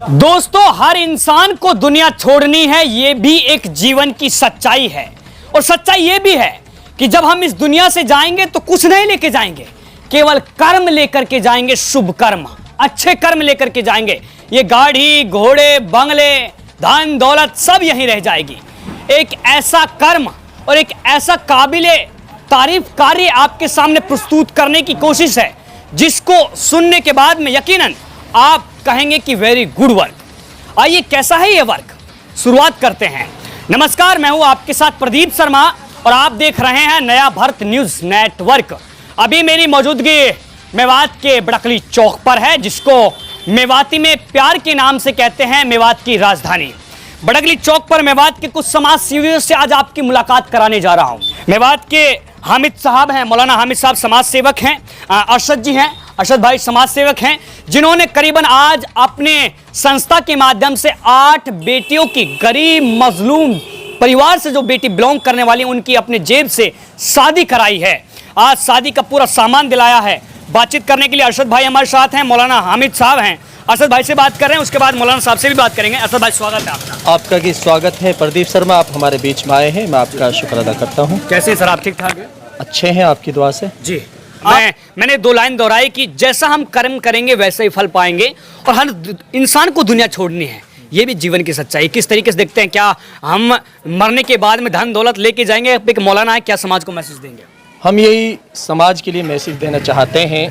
दोस्तों, हर इंसान को दुनिया छोड़नी है, ये भी एक जीवन की सच्चाई है। और सच्चाई ये भी है कि जब हम इस दुनिया से जाएंगे तो कुछ नहीं लेके जाएंगे, केवल कर्म लेकर के जाएंगे। शुभ कर्म, अच्छे कर्म लेकर के जाएंगे। ये गाड़ी, घोड़े, बंगले, धन दौलत सब यहीं रह जाएगी। एक ऐसा कर्म और एक ऐसा काबिले तारीफ कार्य आपके सामने प्रस्तुत करने की कोशिश है, जिसको सुनने के बाद में यकीनन आप कहेंगे कि वेरी गुड वर्क। आइए, कैसा है ये वर्क, शुरुआत करते हैं। नमस्कार, मैं हूं आपके साथ प्रदीप शर्मा और आप देख रहे हैं नया भारत न्यूज नेटवर्क। अभी मेरी मौजूदगी मेवात के बड़कली चौक पर है, जिसको मेवाती में प्यार के नाम से कहते हैं, मेवात की राजधानी। बड़कली चौक पर मेवात के कुछ समाज सेवियों से आज आपकी मुलाकात कराने जा रहा हूं। मेवात के हामिद साहब हैं, मौलाना हामिद साहब समाज सेवक हैं। अरशद जी हैं, अरशद भाई समाज सेवक हैं, जिन्होंने करीबन आज अपने संस्था के माध्यम से 8 बेटियों की, गरीब मजलूम परिवार से जो बेटी बिलोंग करने वाली हैं, उनकी अपने जेब से शादी कराई है। आज शादी का पूरा सामान दिलाया है। बातचीत करने के लिए अरशद भाई हमारे साथ हैं, मौलाना हामिद साहब हैं। अरशद भाई से बात कर रहे हैं, उसके बाद मौलाना साहब से भी बात करेंगे। अरशद भाई, स्वागत है आपका। आपका भी स्वागत है प्रदीप शर्मा, आप हमारे बीच में आए हैं, मैं आपका शुक्र अदा करता हूँ। कैसे सर, आप ठीक ठाक हैं? अच्छे हैं, आपकी दुआ से जी। मैंने 2 लाइन दोहराई कि जैसा हम कर्म करेंगे वैसे ही फल पाएंगे, और हर इंसान को दुनिया छोड़नी है, ये भी जीवन की सच्चाई। किस तरीके से देखते हैं, क्या हम मरने के बाद में धन दौलत लेके जाएंगे? एक मौलाना है, क्या समाज को मैसेज देंगे? हम यही समाज के लिए मैसेज देना चाहते हैं।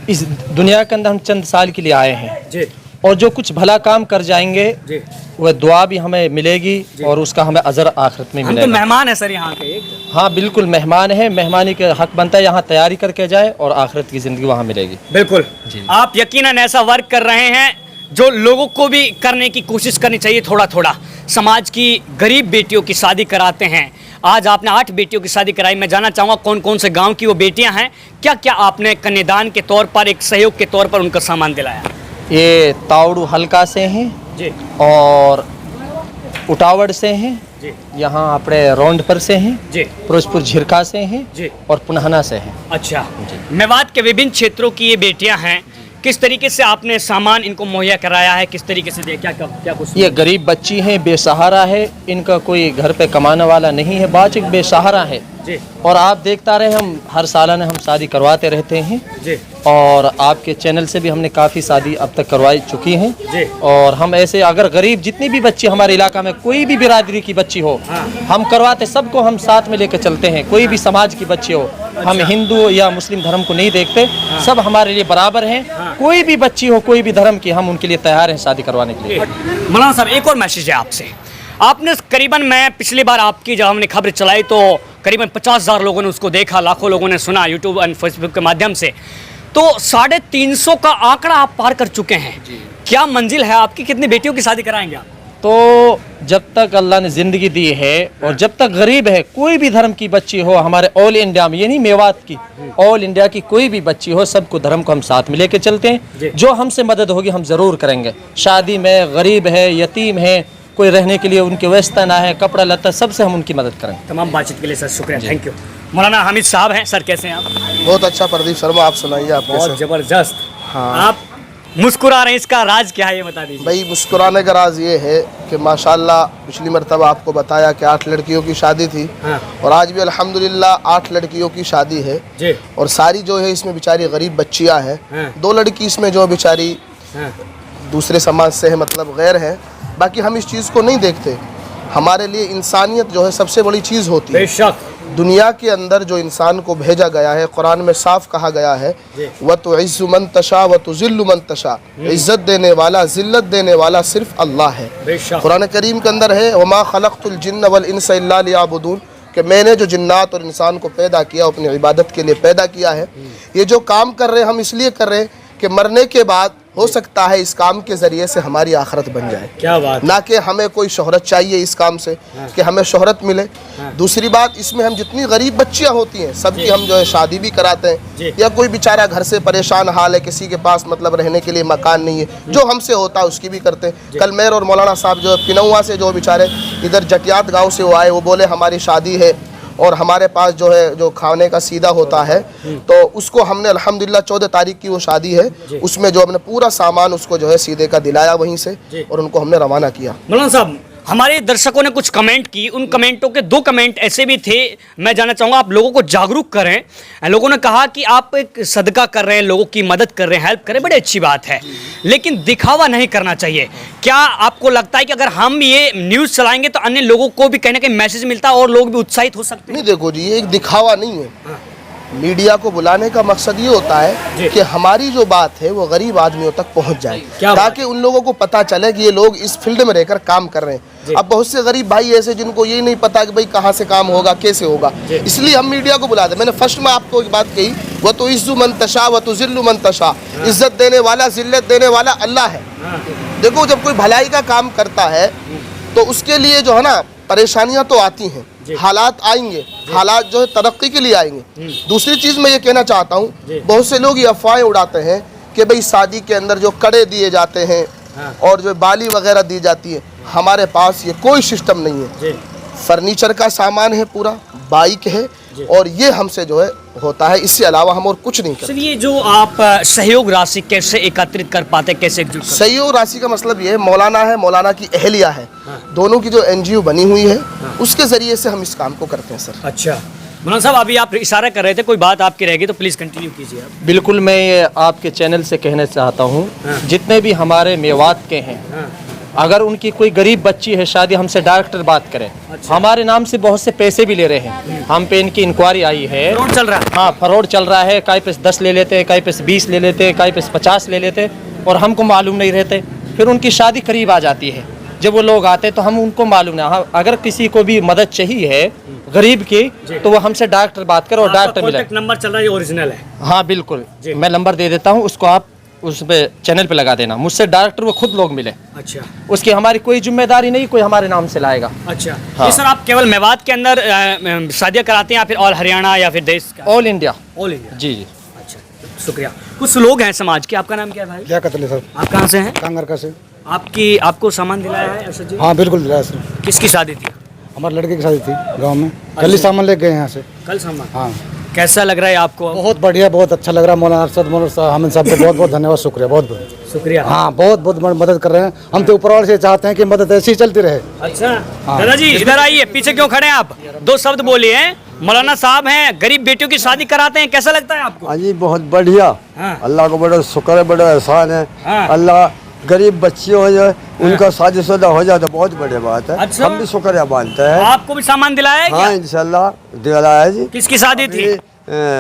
इस दुनिया के अंदर हम चंद साल के लिए आए हैं जी, और जो कुछ भला काम कर जाएंगे जी, वह दुआ भी हमें मिलेगी और उसका हमें अजर आखिरत में हम मिलेगा। तो मेहमान है सर यहाँ के। हाँ बिल्कुल, मेहमान है, मेहमानी के हक बनता है, यहाँ तैयारी करके जाए और आखिरत की ज़िंदगी वहाँ मिलेगी। बिल्कुल, आप यकीनन ऐसा वर्क कर रहे हैं जो लोगों को भी करने की कोशिश करनी चाहिए। थोड़ा थोड़ा समाज की गरीब बेटियों की शादी कराते हैं। आज आपने 8 बेटियों की शादी कराई। मैं जानना चाहूँगा कौन कौन से गांव की वो बेटियां हैं, क्या क्या आपने कन्यादान के तौर पर, एक सहयोग के तौर पर उनका सामान दिलाया? ये तावड़ू हल्का से हैं जी, और उटावड़ से हैं जी, यहाँ अपने रौंड पर से हैं, जी, फिरोजपुर झिरका से हैं जी, और पुनहना से हैं। अच्छा। मेवात के विभिन्न क्षेत्रों की ये बेटियां हैं। किस तरीके से आपने सामान इनको मुहैया कराया है, किस तरीके से दिया, क्या कुछ? ये गरीब बच्ची हैं, बेसहारा है, इनका कोई घर पे कमाने वाला नहीं है, बाचिक बेसहारा है जी, और आप देखता रहे, हम हर सालाना हम शादी करवाते रहते हैं जी, और आपके चैनल से भी हमने काफ़ी शादी अब तक करवाई चुकी हैं जी। और हम ऐसे अगर गरीब जितनी भी बच्ची हमारे इलाका में कोई भी बिरादरी की बच्ची हो, हम करवाते, सबको हम साथ में लेकर चलते हैं। कोई भी समाज की बच्ची हो, हम हिंदू या मुस्लिम धर्म को नहीं देखते, सब हमारे लिए बराबर हैं। कोई भी बच्ची हो, कोई भी धर्म की, हम उनके लिए तैयार हैं शादी करवाने के लिए। मौलाना साहब, एक और मैसेज है आपसे। आपने करीबन, मैं पिछली बार आपकी जब हमने खबर चलाई तो करीबन 50,000 लोगों ने उसको देखा, लाखों लोगों ने सुना यूट्यूब एंड फेसबुक के माध्यम से, तो 350 का आंकड़ा आप पार कर चुके हैं। क्या मंजिल है आपकी, कितनी बेटियों की शादी कराएंगे आप? तो जब तक अल्लाह ने ज़िंदगी दी है और जब तक गरीब है, कोई भी धर्म की बच्ची हो, हमारे ऑल इंडिया में, ये नहीं मेवात की, ऑल इंडिया की कोई भी बच्ची हो, सबको धर्म को हम साथ में लेके चलते हैं। जो हमसे मदद होगी हम ज़रूर करेंगे। शादी में गरीब है, यतीम है, कोई रहने के लिए उनके व्यवस्था ना है, कपड़ा लत्ता, सबसे हम उनकी मदद करेंगे। तमाम बातचीत के लिए सर शुक्रिया, थैंक यू। मौलाना हामिद साहब हैं, सर कैसे हैं आप? बहुत अच्छा प्रदीप शर्मा, आप सुनाइए। आप बहुत कैसे? ज़बरदस्त। हाँ। आप मुस्कुरा रहे हैं, इसका राज क्या है ये बता दीजिए। भाई, मुस्कुराने का राज ये है कि माशाल्लाह पिछली मरतबा आपको बताया कि 8 लड़कियों की शादी थी, हाँ। और आज भी अल्हम्दुलिल्लाह 8 लड़कियों की शादी है जी, और सारी जो है इसमें बेचारी गरीब बच्चियां हैं। हाँ। 2 लड़की इसमें जो बेचारी हाँ, दूसरे समाज से है, मतलब गैर है। बाकी हम इस चीज़ को नहीं देखते। हमारे लिए इंसानियत जो है सबसे बड़ी चीज़ होती है। बेशक। दुनिया के अंदर जो इंसान को भेजा गया है, कुरान में साफ कहा गया है, व तो इज़्ज़ु मन तशा व तो ज़िल्लु मन तशा, इज़्ज़त देने वाला, ज़िल्लत देने वाला सिर्फ अल्लाह है। बेशक। कुरान करीम के अंदर है, वमा खलक़तुल जिन्न वल इंसा इल्ला लियअबुदून, कि मैंने जो जिन्नात और इंसान को पैदा किया, अपनी इबादत के लिए पैदा किया है। ये जो काम कर रहे हैं हम इसलिए कर रहे हैं कि मरने के बाद हो सकता है इस काम के ज़रिए से हमारी आखिरत बन जाए। क्या बात। ना कि हमें कोई शोहरत चाहिए इस काम से, कि हमें शोहरत मिले। दूसरी बात, इसमें हम जितनी गरीब बच्चियां होती हैं सबकी हम जो है शादी भी कराते हैं, या कोई बेचारा घर से परेशान हाल है, किसी के पास मतलब रहने के लिए मकान नहीं है, जो हमसे होता है उसकी भी करते हैं। कल मेर और मौलाना साहब जो है पिनौआ से, जो बेचारे इधर जटियात गाँव से वो आए, वो बोले हमारी शादी है और हमारे पास जो है जो खाने का सीधा होता है, तो उसको हमने अल्हम्दुलिल्लाह 14 तारीख की वो शादी है, उसमें जो हमने पूरा सामान उसको जो है सीधे का दिलाया वहीं से और उनको हमने रवाना किया। मौलाना साहब, हमारे दर्शकों ने कुछ कमेंट की, उन कमेंटों के 2 कमेंट ऐसे भी थे, मैं जानना चाहूँगा आप लोगों को जागरूक करें। लोगों ने कहा कि आप एक सदका कर रहे हैं, लोगों की मदद कर रहे हैं, हेल्प कर रहे हैं, बड़ी अच्छी बात है, लेकिन दिखावा नहीं करना चाहिए। क्या आपको लगता है कि अगर हम ये न्यूज़ चलाएंगे तो अन्य लोगों को भी कहीं ना कहीं मैसेज मिलता है और लोग भी उत्साहित हो सकते हैं? नहीं, देखो जी, ये एक दिखावा नहीं है। मीडिया को बुलाने का मकसद ये होता है कि हमारी जो बात है वो गरीब आदमियों तक पहुंच जाए, ताकि उन लोगों को पता चले कि ये लोग इस फील्ड में रहकर काम कर रहे हैं। अब बहुत से गरीब भाई ऐसे जिनको ये नहीं पता कि भाई कहाँ से काम होगा, कैसे होगा, इसलिए हम मीडिया को बुलाते। मैंने फर्स्ट में आपको एक बात कही, वह तो इज्जु मन तशा व तो जिल्लु मन तशा, इज्जत देने वाला जिल्लत देने वाला अल्लाह है। देखो, जब कोई भलाई का काम करता है तो उसके लिए जो है ना परेशानियां तो आती हैं, हालात आएंगे, हालात जो है तरक्की के लिए आएंगे। दूसरी चीज मैं ये कहना चाहता हूँ, बहुत से लोग ये अफवाहें उड़ाते हैं कि भाई शादी के अंदर जो कड़े दिए जाते हैं और जो बाली वगैरह दी जाती है, हमारे पास ये कोई सिस्टम नहीं है। फर्नीचर का सामान है, पूरा बाइक है, और ये हमसे जो है होता है, इससे अलावा हम और कुछ नहीं करते। ये जो आप सहयोग राशि कैसे एकत्रित कर पाते, कैसे एकजुट करते? सहयोग राशि का मतलब ये है, मौलाना है, मौलाना की अहलिया है, दोनों की जो NGO बनी हुई है, उसके जरिए से हम इस काम को करते हैं सर। अच्छा मौलाना साहब, अभी आप इशारा कर रहे थे, कोई बात आपकी रहेगी तो प्लीज़ कंटिन्यू कीजिए आप। बिल्कुल, मैं आपके चैनल से कहना चाहता हूँ, जितने भी हमारे मेवात के हैं, अगर उनकी कोई गरीब बच्ची है शादी, हमसे डायरेक्टर बात करें। हमारे नाम से बहुत से पैसे भी ले रहे हैं, हम पे इनकी इंक्वायरी आई है। फ्रॉड चल रहा है? हाँ, फ्रॉड चल रहा है। कई पे 10 ले लेते हैं, कई पे 20 ले लेते हैं, कई पे 50 ले लेते हैं, और हमको मालूम नहीं रहते। फिर उनकी शादी करीब आ जाती है, जब वो लोग आते तो हम उनको मालूम नहीं। हाँ, अगर किसी को भी मदद चाहिए है गरीब की, तो वो हमसे डायरेक्टर बात करो और डायरेक्टर मिले। नंबर चल रहा है, ओरिजिनल है? हाँ बिल्कुल, मैं नंबर दे देता हूँ, उसको आप उस पे चैनल पे लगा देना। मुझसे डायरेक्टर वो खुद लोग मिले। अच्छा, उसकी हमारी कोई जिम्मेदारी नहीं, कोई हमारे नाम से लाएगा। अच्छा। हाँ। ये सर आप केवल मेवात के अंदर शादियाँ कराते हैं या फिर ऑल हरियाणा या फिर देश का? All India. ऑल इंडिया, जी जी। अच्छा, शुक्रिया। कुछ लोग हैं समाज के, आपका नाम क्या है भाई? क्या कतले सर? आप कहाँ से हैं? कांगर का से। आपको सामान दिलाया है अर्षद जी? हाँ बिल्कुल दिलाया सर। किसकी शादी थी? हमारे लड़के की शादी थी गांव में, कल ही सामान लेके गए यहाँ से। कल सामान? हाँ। कैसा लग रहा है आपको? बहुत बढ़िया, बहुत अच्छा लग रहा है। मौलाना अरशद मौलाना हामिद साहब को बहुत बहुत धन्यवाद, शुक्रिया, बहुत बहुत शुक्रिया। हाँ, बहुत बहुत मदद कर रहे हैं। हम तो ऊपर वाले से चाहते हैं कि मदद ऐसी ही चलती रहे। अच्छा दादाजी, इधर आइए, पीछे क्यों खड़े हैं आप? 2 शब्द बोलिए। हैं मौलाना साहब हैं, गरीब बेटियों की शादी कराते हैं, कैसा लगता है आपको? हाँ जी, बहुत बढ़िया। हाँ। अल्लाह को बड़ा शुक्र है, बड़ा एहसान है। हाँ। अल्लाह गरीब बच्चे हो जाए, उनका शादीशुदा हो जाए तो बहुत बड़ी बात है। अच्छा। हम भी शुक्रिया मानते हैं। आपको भी सामान दिलाया है हाँ क्या? इंशाल्लाह दिलाया है जी। किसकी शादी थी?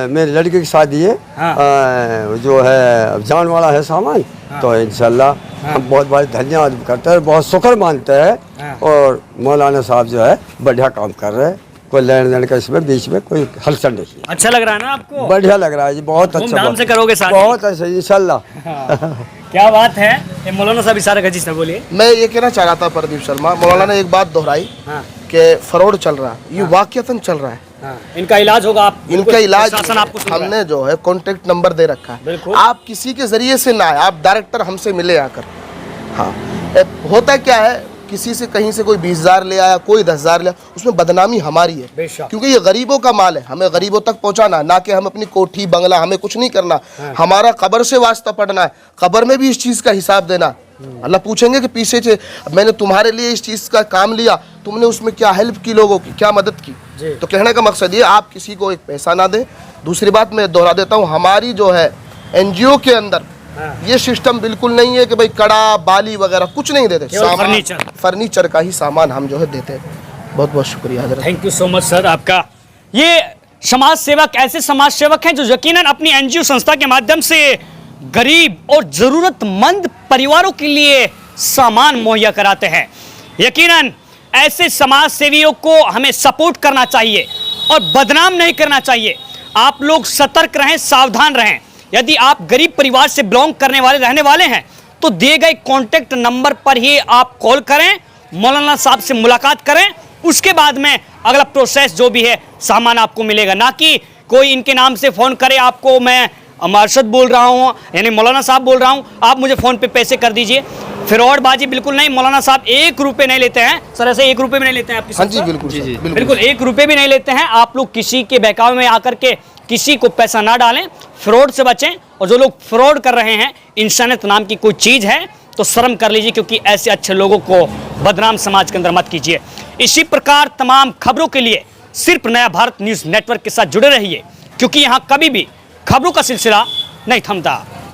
मेरी लड़की की शादी है। हाँ। जो है जान वाला है सामान। हाँ। तो इंशाल्लाह हम बहुत बहुत धन्यवाद करते हैं, बहुत शुक्र मानते हैं। हाँ। और मौलाना साहब जो है बढ़िया काम कर रहे हैं, कोई लेन देन का इसमें बीच में कोई हलचल नहीं है। अच्छा लग रहा है ना आपको? बढ़िया लग रहा है जी, बहुत अच्छा। धूमधाम से करोगे शादी? बहुत अच्छा इंशाल्लाह। क्या बात है। ये मौलाना साहब इशारा कर, जी सर बोलिए। मैं ये कहना चाह रहा था प्रदीप शर्मा, मौलाना ने एक बात दोहराई कि फ्रॉड चल रहा है, ये वाकईतन चल रहा है। इनका इलाज होगा, आप इनका इलाज प्रशासन आपको सुन रहा है। हमने जो है कॉन्टेक्ट नंबर दे रखा है, बिल्कुल। आप किसी के जरिए से ना आए, आप डायरेक्टर हमसे मिले आकर। हाँ, होता क्या है, किसी से कहीं से कोई 20,000 ले आया, कोई 10,000 ले आया, उसमें बदनामी हमारी है, बेशक। क्योंकि ये गरीबों का माल है, हमें गरीबों तक पहुंचाना, ना कि हम अपनी कोठी बंगला, हमें कुछ नहीं करना। हमारा कब्र से वास्ता पड़ना है, कब्र में भी इस चीज़ का हिसाब देना। अल्लाह पूछेंगे कि पीछे से मैंने तुम्हारे लिए इस चीज़ का काम लिया, तुमने उसमें क्या हेल्प की, लोगों की क्या मदद की। तो कहने का मकसद ये, आप किसी को एक पैसा ना दें। दूसरी बात मैं दोहरा देता हूँ, हमारी जो है NGO के अंदर ये सिस्टम बिल्कुल नहीं है कि भाई कड़ा बाली वगैरह कुछ नहीं देते, फर्नीचर का ही सामान हम जो है देते हैं। बहुत बहुत शुक्रिया हज़रत। Thank you so much sir आपका। ये समाज सेवक ऐसे समाज सेवक हैं जो यकीनन अपनी NGO संस्था के माध्यम से गरीब और ज़रूरतमंद परिवारों के लिए सामान मुहैया कराते हैं। यकीनन ऐसे समाज सेवियों को हमें सपोर्ट करना चाहिए और बदनाम नहीं करना चाहिए। आप लोग सतर्क रहें, सावधान रहें। यदि आप गरीब परिवार से बिलोंग करने वाले रहने वाले हैं तो दिए गए कॉन्टैक्ट नंबर पर ही आप कॉल करें, मौलाना साहब से मुलाकात करें, उसके बाद में अगला प्रोसेस जो भी है सामान आपको मिलेगा। ना कि कोई इनके नाम से फ़ोन करे आपको, मैं अरशद बोल रहा हूँ, यानी मौलाना साहब बोल रहा हूँ, आप मुझे फ़ोन पे पैसे कर दीजिए। फ्रॉडबाजी बिल्कुल नहीं, मौलाना साहब 1 रुपये नहीं लेते हैं सर, ऐसे 1 रुपये भी नहीं लेते हैं आपकी? हाँ जी बिल्कुल सर, बिल्कुल बिल्कुल 1 रुपये भी नहीं लेते हैं। आप लोग किसी के बहकावे में आकर के किसी को पैसा ना डालें, फ्रॉड से बचें। और जो लोग फ्रॉड कर रहे हैं, इंसानियत नाम की कोई चीज़ है तो शर्म कर लीजिए, क्योंकि ऐसे अच्छे लोगों को बदनाम समाज के अंदर मत कीजिए। इसी प्रकार तमाम खबरों के लिए सिर्फ नया भारत न्यूज़ नेटवर्क के साथ जुड़े रहिए, क्योंकि यहाँ कभी भी खबरों का सिलसिला नहीं थमता।